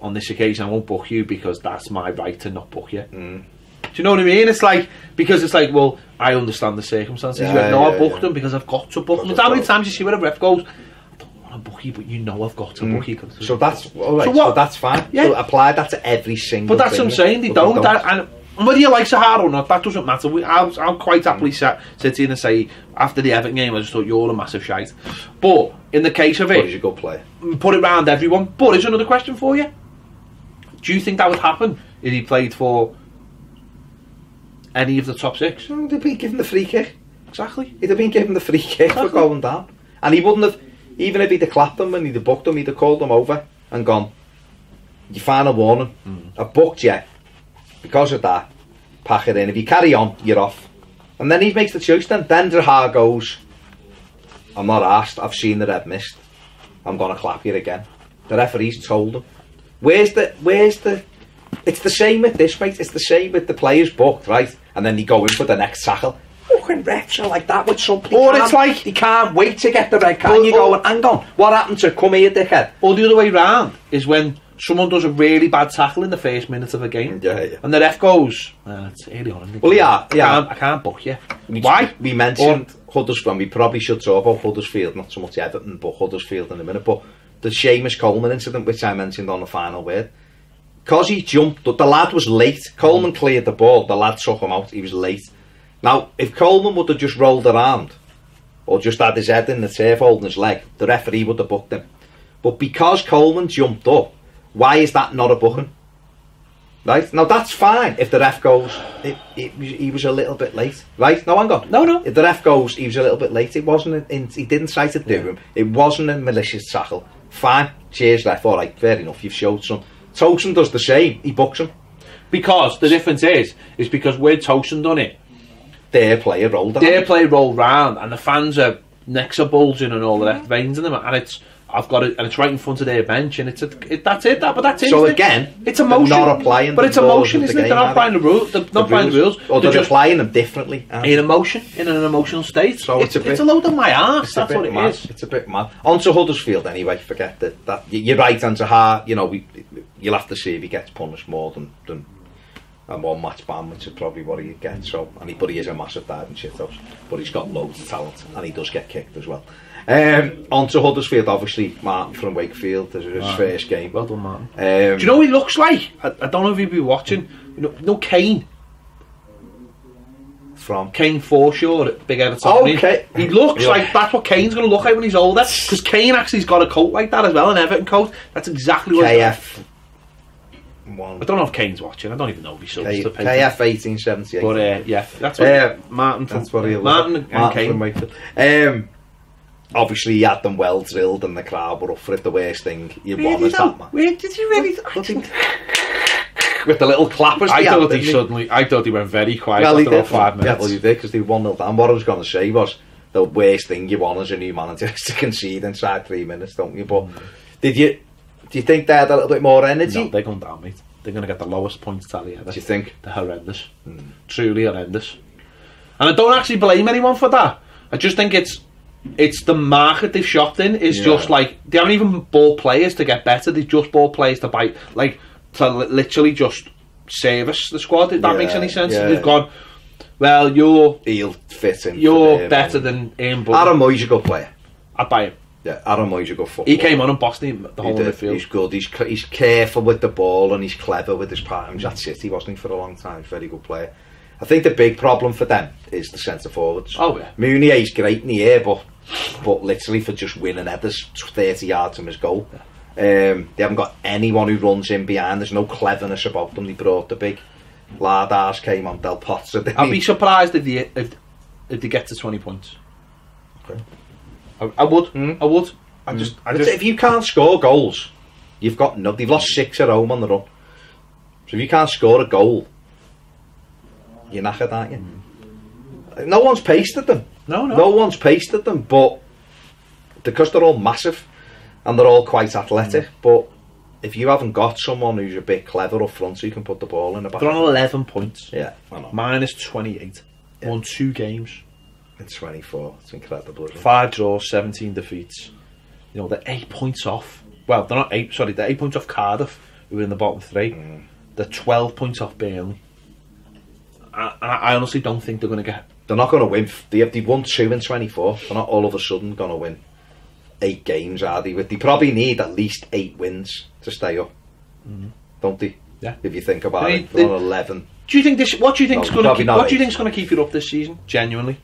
on this occasion I won't book you because that's my right to not book you. Do you know what I mean? It's like, well, I understand the circumstances. You went, no, I booked him because I've got to book him. How many times you see where a ref goes, I don't want to book you, but you know I've got to book you. So that's alright. So that's fine. Yeah. So apply that to every single. But that's what I'm saying. They don't. And whether you like Zaha or not, that doesn't matter. I'll quite happily sit here and say, after the Everton game, I just thought you're a massive shite. But in the case of it, he's a good player. Put it round everyone. But here's another question for you. Do you think that would happen if he played for any of the top six? He'd have been given the free kick. Exactly. He'd have been given the free kick for going down. And he wouldn't have, even if he'd have clapped them and he'd have booked them, he'd have called them over and gone, your final warning, I've booked you. Because of that, pack it in. If you carry on, you're off. And then he makes the choice then. Then Zaha goes, I'm not asked, I've seen the red mist. I'm going to clap you again. The referee's told him. Where's the... It's the same with this, mate. It's the same with the players booked, right? And then they go in for the next tackle. Fucking refs are like that with some people. Or it's like... They can't wait to get the red card. And you go, hang on, what happened to come here, dickhead? Or the other way round is when someone does a really bad tackle in the first minute of a game, and the ref goes, it's early on. Well, yeah. I can't book you. Why? We mentioned Huddersfield, we probably should talk about Huddersfield, not so much Everton, but Huddersfield in a minute. But the Seamus Coleman incident, which I mentioned on the final word, because he jumped, the lad was late. Coleman cleared the ball, the lad took him out, he was late. Now, if Coleman would have just rolled around, or just had his head in the turf holding his leg, the referee would have booked him. But because Coleman jumped up, why is that not a booking? Right? Now that's fine if the ref goes, he was a little bit late. Right? No, hang on. No. If the ref goes, he was a little bit late, it wasn't, he didn't try to do him. It wasn't a malicious tackle. Fine. Cheers, ref. All right, fair enough. You've showed some. Tosun does the same. He books him. Because the difference is because where Tosun done it, their player rolled round, and the fans are necks are bulging and all the left veins in them, and it's right in front of their bench, and that's it. So again, it's emotion. They're not applying, but it's emotion, isn't it? They're not applying the rules. They're not applying the rules. Or they're applying them differently. In emotion, in an emotional state. So it's a load of my arse. That's what it is. It's a bit mad. On to Huddersfield anyway. Forget that. You're right, and Zaha, you'll have to see if he gets punished more than a one-match ban, which is probably what he'd get. So, but he is a massive diving shithouse. But he's got loads of talent, and he does get kicked as well. On to Huddersfield, obviously. Martin from Wakefield. This is his first game. Well done, Martin. Do you know what he looks like? I don't know if you've been watching. Kane. From Kane Forshaw at Big Everton. Okay. He looks like that's what Kane's going to look like when he's older. Because Kane actually's got a coat like that as well, an Everton coat. That's exactly what KF. I don't know if Kane's watching. I don't even know if he subs to pay. KF 1878. But yeah, that's what Martin. That's what he Martin and Kane. From Wakefield. Obviously, he had them well drilled, and the crowd were up for it. The worst thing you want is that, man. Where did you really? With the little clappers. I thought he went very quiet after about 5 minutes. Yeah, well, he did, because they 1-0 down. What I was going to say was, the worst thing you want as a new manager is to concede inside 3 minutes, don't you? But do you think they had a little bit more energy? No, they're going down, mate. They're going to get the lowest points tally ever. Do you think? They're horrendous. Truly horrendous. And I don't actually blame anyone for that. I just think it's the market they've shopped in is just like, they haven't even bought players to get better. They've just bought players to buy, like, to literally just service the squad, if that makes any sense. They've gone, well, he'll fit in. You're better than Ian Bull. Adam Moyes a good player. I'd buy him. Yeah, Adam Moyes a good footballer. He came on and bossed him the whole midfield. He's good. He's careful with the ball, and he's clever with his patterns. At City, wasn't he, for a long time? He's a very good player. I think the big problem for them is the centre forwards. Oh yeah. Mounier's great in the air, but literally for just winning headers 30 yards from his goal. They haven't got anyone who runs in behind. There's no cleverness about them. They brought the big Lardars, came on Del Potts. I'd be surprised if they get to 20 points. Okay. I would. I would. I just. If you can't score goals, you've got no. They've lost 6 at home on the run. So if you can't score a goal, you're knackered, aren't you? No one's pasted them. No one's pasted them, but because they're all massive and they're all quite athletic. But if you haven't got someone who's a bit clever up front, so you can put the ball in the back. They're on 11 points. Yeah, I know. Minus 28. Won 2 games. In 24. It's incredible. 5 draws, 17 defeats. They're 8 points off. Well, they're not 8. Sorry, they're 8 points off Cardiff, who are in the bottom 3. They're 12 points off Burnley. I honestly don't think they're going to get. They're not going to win. They've won 2 in 24. They're not all of a sudden going to win 8 games, are they? They probably need at least 8 wins to stay up, don't they? Yeah. If you think about it, they're on 11. Do you think this? What do you think's going to keep it up this season? Genuinely.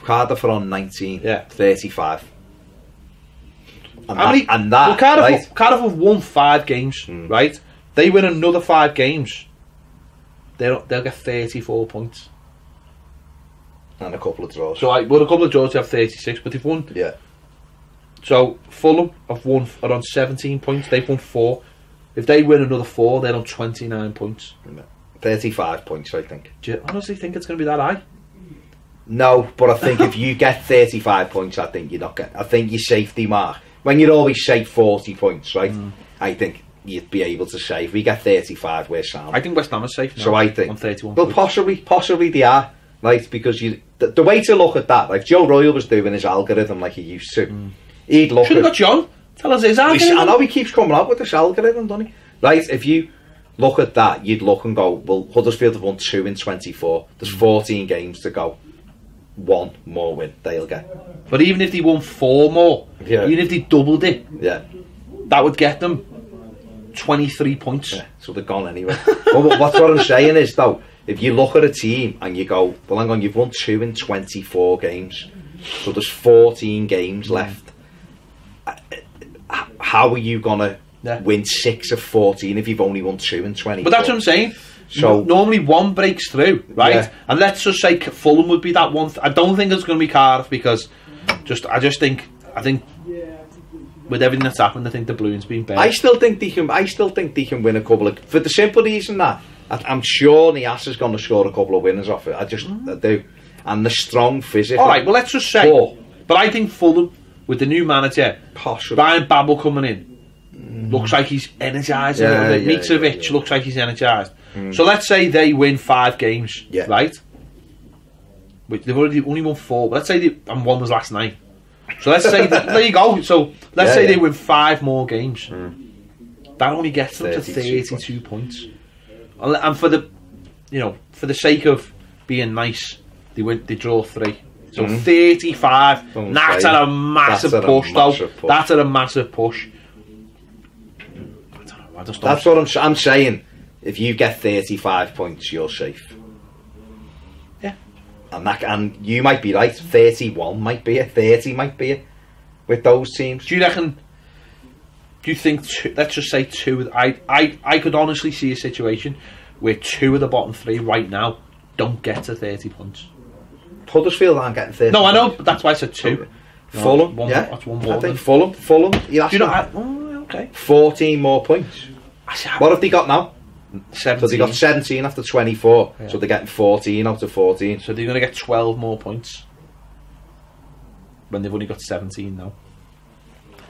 Cardiff are on 19. Yeah. 35. Cardiff have won 5 games, right? They win another 5 games. They'll get 34 points. And a couple of draws. So, a couple of draws, they have 36, but they've won. Yeah. So, Fulham are on 17 points. They've won 4. If they win another 4, they're on 29 points. 35 points, I think. Do you honestly think it's going to be that high? No, but I think if you get 35 points, I think you're not getting. I think your safety mark, when you'd always say 40 points, right? I think you'd be able to say, if we get 35, we're sound. I think West Ham is safe now. So I think. On 31 well, possibly they are, right? Because the way to look at that, like Joe Royal was doing his algorithm like he used to, he'd look Should have got John. Tell us his algorithm. I know he keeps coming out with this algorithm, doesn't he? Right, if you look at that, you'd look and go, well, Huddersfield have won 2 in 24. There's 14 games to go. one more win, they'll get. But even if they won 4 more, even if they doubled it, that would get them 23 points. Yeah, so they're gone anyway. But what I'm saying is, though, if you look at a team and you go, well, hang on, you've won 2 in 24 games, so there's 14 games left. How are you going to win 6 of 14 if you've only won 2 in 24? But that's what I'm saying. So normally one breaks through, right? Yeah. And let's just say Fulham would be that one. I don't think it's going to be Cardiff because I think with everything that's happened, I think the Blues been better. I still think they can win a couple of, for the simple reason that I'm sure Nias is going to score a couple of winners off it. I do, and the strong physical. All right, well let's just say, but I think Fulham with the new manager, Brian Babel coming in, looks like he's energised a little bit. Mitrovic looks like he's energised. So let's say they win 5 games, right? Which they've only won 4. Let's say and one was last night. So let's say there you go. So let's say they win 5 more games. That only gets them to 32 points. And for the sake of being nice, they draw 3. So 35. That's at a massive push, though. That's at a massive push. I don't know. That's what I'm saying. If you get 35 points, you're safe. Yeah. And you might be right. 31 might be it. 30 might be it. With those teams. Do you think let's just say 2, I could honestly see a situation where 2 of the bottom 3 right now don't get to 30 points. Huddersfield aren't getting 30 No, points. I know, but that's why I said 2. Fulham, that's one more. I think Fulham, okay. 14 more points. What have they got now? 17. So they got 17 after 24, so they're getting 14 out of 14. So they're going to get 12 more points when they've only got 17 now.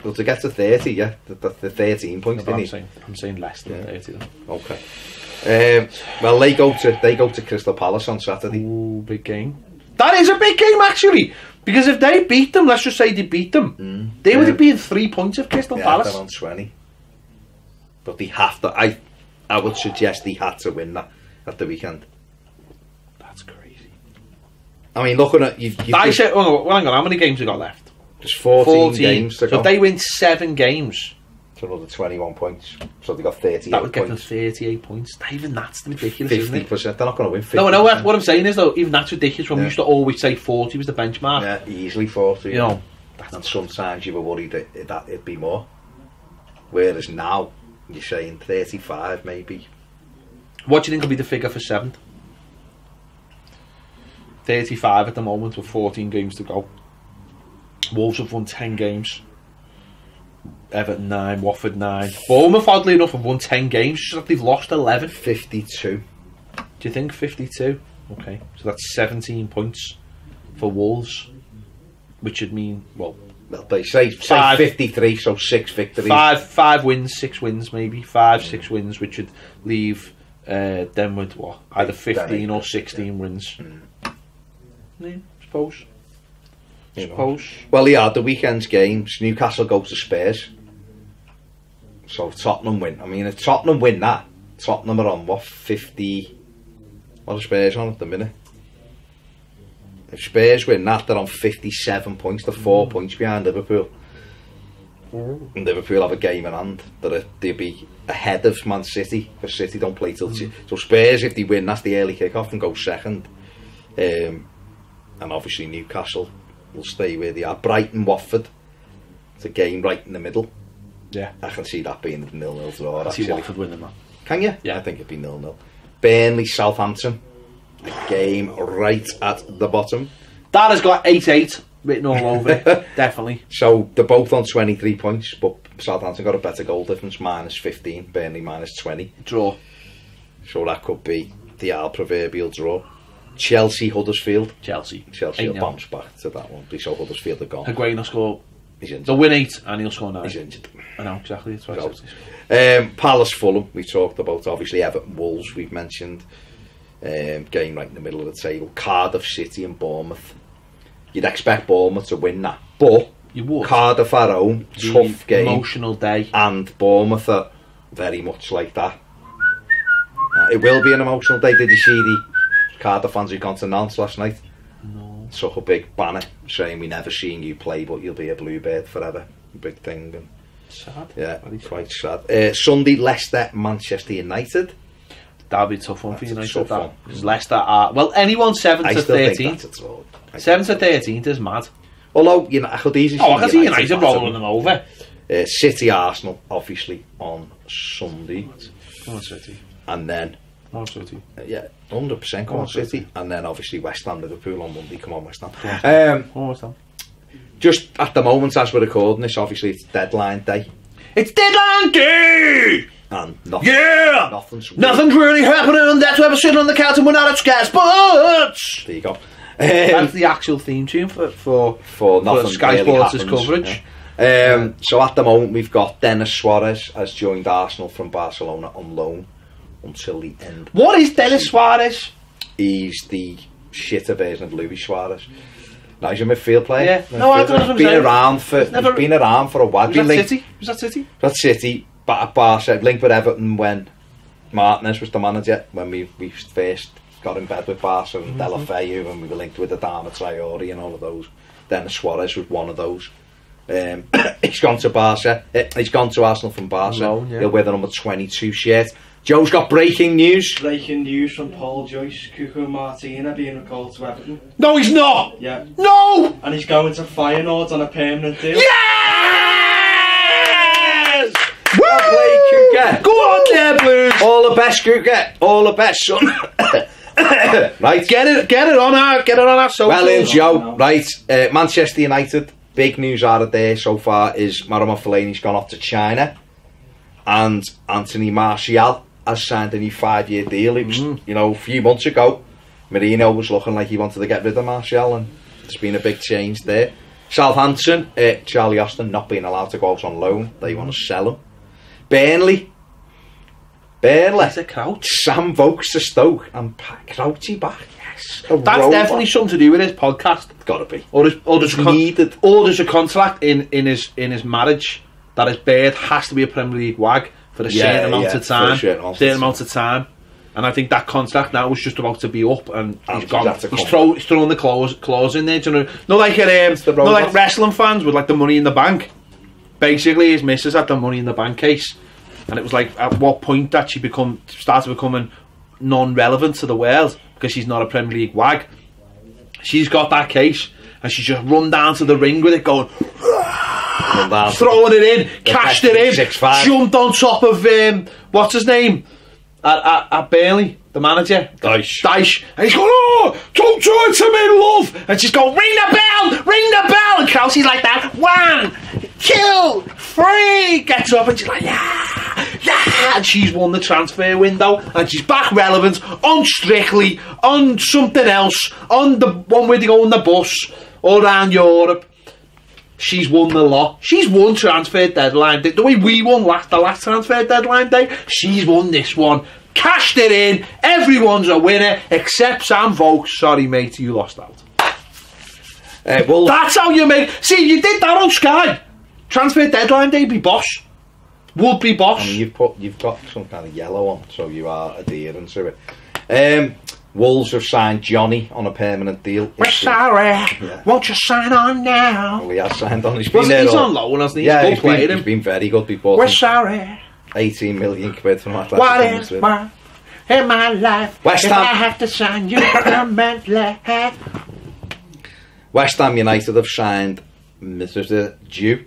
Well, to get to 30, the 13 points. No, I'm saying less than 30 though. Okay. Well, they go to Crystal Palace on Saturday. Ooh, big game. That is a big game actually, because if they beat them, let's just say they beat them, they would be in 3 points of Crystal Palace. They're on 20. But they have to. I would suggest they had to win that at the weekend. That's crazy. I mean, looking at you. I said, hang on, how many games have got left? There's 14 games to go. So if they win 7 games, it's another 21 points. So they got 38 that would get points. them 38 points. Even that's ridiculous, 50%. isn't it? They're not going to win 50%. No, what I'm saying is though, even that's ridiculous. When we used to always say 40 was the benchmark. Yeah, easily 40. You know, and sometimes you were worried that it'd be more. Whereas now you're saying 35 maybe. What do you think will be the figure for 7th? 35 at the moment with 14 games to go. Wolves have won 10 games. Everton 9, Watford 9. Bournemouth, oddly enough, have won 10 games. Just like they've lost 11. 52. Do you think 52? Okay, so that's 17 points for Wolves, which would mean, well, they say 53, so 6 victories. 5 wins, 6 wins, maybe 5, 6 wins, which would leave them with what, either 15 or 16 wins. Yeah, suppose. Well, the weekend's games. Newcastle go to Spurs. So if Tottenham win, I mean, if Tottenham win that, Tottenham are on what, 50? What are Spurs on at the minute? If Spurs win that, they're on 57 points. They're 4 points behind Liverpool. And Liverpool have a game in hand. They'll be ahead of Man City, because City don't play till so Spurs, if they win, that's the early kick-off and go second. And obviously Newcastle will stay where they are. Brighton, Watford, it's a game right in the middle. Yeah, I can see that being a 0-0 draw. I see Watford winning that. Can you? Yeah, I think it'd be 0-0. Burnley, Southampton, a game right at the bottom. That has got 8-8 written all over it, definitely. So they're both on 23 points, but Southampton got a better goal difference, minus 15, Burnley minus 20. Draw. So that could be the proverbial draw. Chelsea, Huddersfield. Chelsea will bounce back to that one. So Huddersfield are gone. Higuain will score. He's injured. They'll win 8 and he'll score 9. He's injured. I know, exactly. That's what I said. Palace, Fulham, we talked about. Obviously Everton, Wolves, we've mentioned. Game right in the middle of the table. Cardiff, City and Bournemouth. You'd expect Bournemouth to win that, but you would. Cardiff at home, tough game, emotional day, and Bournemouth are very much like that. It will be an emotional day. Did you see the Cardiff fans who gone to Nantes last night? No. took a big banner saying we never seen you play, but you'll be a Bluebird forever. Big thing. And sad. Yeah, quite sad. Sunday, Leicester, Manchester United. That'll be a tough one for That's United. a tough one. Because Leicester are... Well, anyone 7 I to still 13th. think that's a draw. 7 to 13th is mad. Although, you know, I could easily I can see United batter rolling them over. City, Arsenal, obviously, on Sunday. Come on, City. And then... Come on, City. Yeah, 100% come on, City. And then, obviously, West Ham, Liverpool on Monday. Come on, West Ham. West Ham. Just at the moment, as we're recording this, obviously, it's deadline day. It's deadline day! And nothing, Yeah! Nothing's really happening. That's why we're sitting on the couch and we're not at Sky Sports. There you go. That's the actual theme tune for nothing Sky really Sports' happens. coverage. Yeah. So at the moment, we've got Denis Suarez has joined Arsenal from Barcelona on loan until the end. What is Denis Suarez? He's the shitter version of Luis Suarez. Now he's a midfield player. Yeah. No, I don't know what I'm saying. He's been around for a while. Was that City? That's City. But Barca linked with Everton when Martinez was the manager. When we first got in bed with Barca and Delafeu, and we were linked with Adama Traore and all of those. Denis Suarez was one of those. He's gone to Barca. He's gone to Arsenal from Barca. Loan, yeah. He'll wear the number 22 shirt. Joe's got breaking news. Breaking news from Paul Joyce, Cuco Martina being recalled to Everton. No, he's not. Yeah. No. And he's going to Feyenoord on a permanent deal. Yes. Well played, Cuca. Go on there, Blues. All the best, Cuca. All the best, son. Right. Get it on our socials. Well in, Joe. Right. Manchester United. Big news out of there so far is Marouane Fellaini's gone off to China, and Anthony Martial has signed a new 5-year deal. It was, you know, a few months ago, Mourinho was looking like he wanted to get rid of Martial, and there's been a big change there. Southampton, Charlie Austin not being allowed to go out on loan. They want to sell him. Burnley. It's a Crouch. Sam Vokes to Stoke and Crouchy back. Yes. That's definitely something to do with his podcast. It's got to be. Or there's a contract in his marriage that his bird has to be a Premier League wag for a certain amount of time. Certain amount of time. And I think that contract now was just about to be up, and he's gone. He's throwing the clause in there. Do you know? Not like wrestling fans with like the Money in the Bank. Basically, his missus had the Money in the Bank case, and it was like at what point that she started becoming non-relevant to the world because she's not a Premier League wag. She's got that case, and she's just run down to the ring with it, going, throwing it in, cashed it in, 6'5". Jumped on top of what's his name at Burnley, the manager, Dyche, and he's going, "Oh, don't do it to me, love," and she's going, ring the bell, and Kelsey's like that, 1, 2, 3, gets up, and she's like, yeah, and she's won the transfer window, and she's back relevant on Strictly, on something else, on the one where they go on the bus all around Europe. She's won the lot. She's won transfer deadline day. The way we won the last transfer deadline day, she's won this one. Cashed it in. Everyone's a winner except Sam Vokes. Sorry, mate, you lost out. That's how you make. See, you did that on Sky. Transfer deadline day, be boss. Would be boss. I mean, you've got some kind of yellow on, so you are adhering to it. Wolves have signed Johnny on a permanent deal. We're sorry. Yeah. Won't you sign on now? Well, he has signed on. He's on loan, hasn't he? Yeah, he's been very good. We're sorry. 18 million quid from Atletico. What is wrong in my life? West Ham. I have to sign you permanently. West Ham United have signed Mr. Jew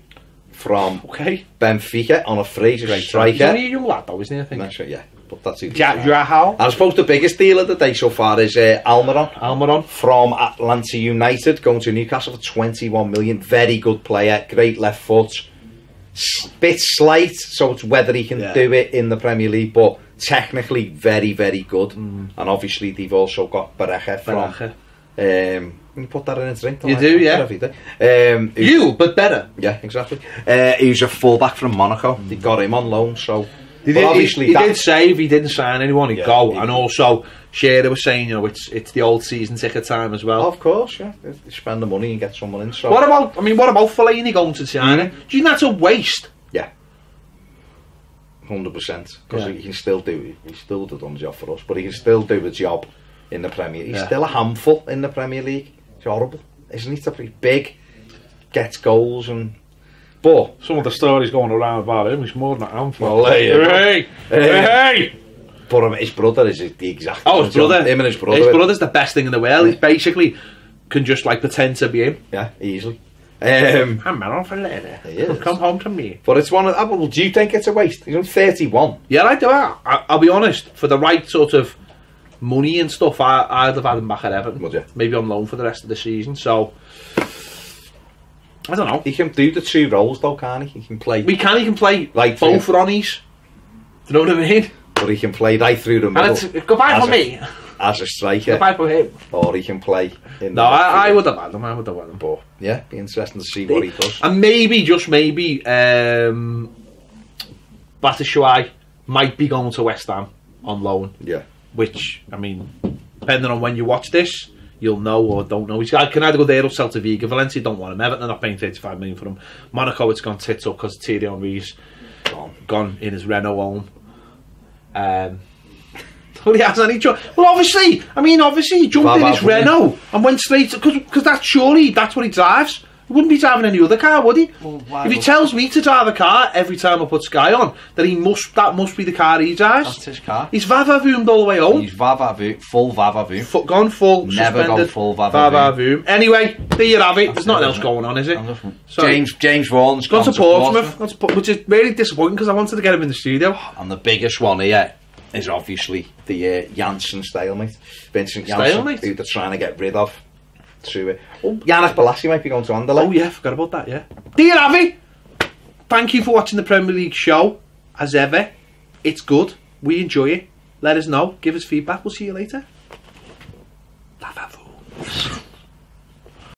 from Benfica on a free striker. He's only a young lad though, isn't he? I think. Sure, yeah. But that's it. How? I suppose the biggest deal of the day so far is Almiron from Atlanta United going to Newcastle for 21 million. Very good player, great left foot. Bit slight, so it's whether he can do it in the Premier League, but technically very, very good. And obviously they've also got Berecha from. You put that in a drink. You do, yeah. But better. Yeah, exactly. He's a fullback from Monaco. They got him on loan, so. He did say if he didn't sign anyone, he'd go. And also, Shearer was saying, you know, it's the old season ticket time as well. Of course, yeah. You spend the money and get someone in. So. What about Fellaini going to China? Do you think that's a waste? Yeah. 100%. Because he can still do it. He still done the job for us, but he can still do the job in the Premier League. He's still a handful in the Premier League. It's horrible, isn't it? He's big, gets goals, and but some of the stories going around about him is more than a handful. Well, hey! But his brother is the exact. His brother. Him and his brother. His brother's the best thing in the world. He basically can just like pretend to be him. Yeah, easily. I'm man for later. Come home to me. But it's one of. Well, do you think it's a waste? He's on 31. Yeah, I do. I'll be honest. For the right sort of money and stuff, I'd have had him back at Everton. Would you? Maybe on loan for the rest of the season. So I don't know. He can do the 2 roles though, can't he? He can play. He can play like both Ronnies. Do you know what I mean? But he can play right through the middle. And it's goodbye for me. As a striker. Goodbye for him. Or he can play in no, I would have had him. I would have had him. But yeah, be interesting to see what he does. And maybe, just maybe, Batshuayi might be going to West Ham on loan. Yeah. Which, I mean, depending on when you watch this, you'll know or don't know. He can either go there or Celta Vigo. Valencia don't want him. Everton are not paying 35 million for him. Monaco, it's gone tits up because Thierry Henry's gone in his Renault home. Well, he has any choice. Well, obviously, he jumped in his Renault and went straight because that's what he drives. He wouldn't be driving any other car, would he? Well, if he tells me to drive a car every time I put Sky on, then that must be the car he drives. That's his car. He's vavavoomed all the way home. He's vavavoom, full vavavoom. Gone full, never suspended, gone full vavavoom. Anyway, there you have it. There's nothing else going on, is it? So, James Vaughan's gone to Portsmouth, which is really disappointing because I wanted to get him in the studio. And the biggest one here is obviously the Janssen stalemate. Vincent Janssen, who they're trying to get rid of. Through it. Oh, Yannick Bolasie might be going to Anderlecht. Oh yeah, forgot about that, yeah. Dear Avi, thank you for watching the Premier League show. As ever, it's good. We enjoy it. Let us know. Give us feedback. We'll see you later.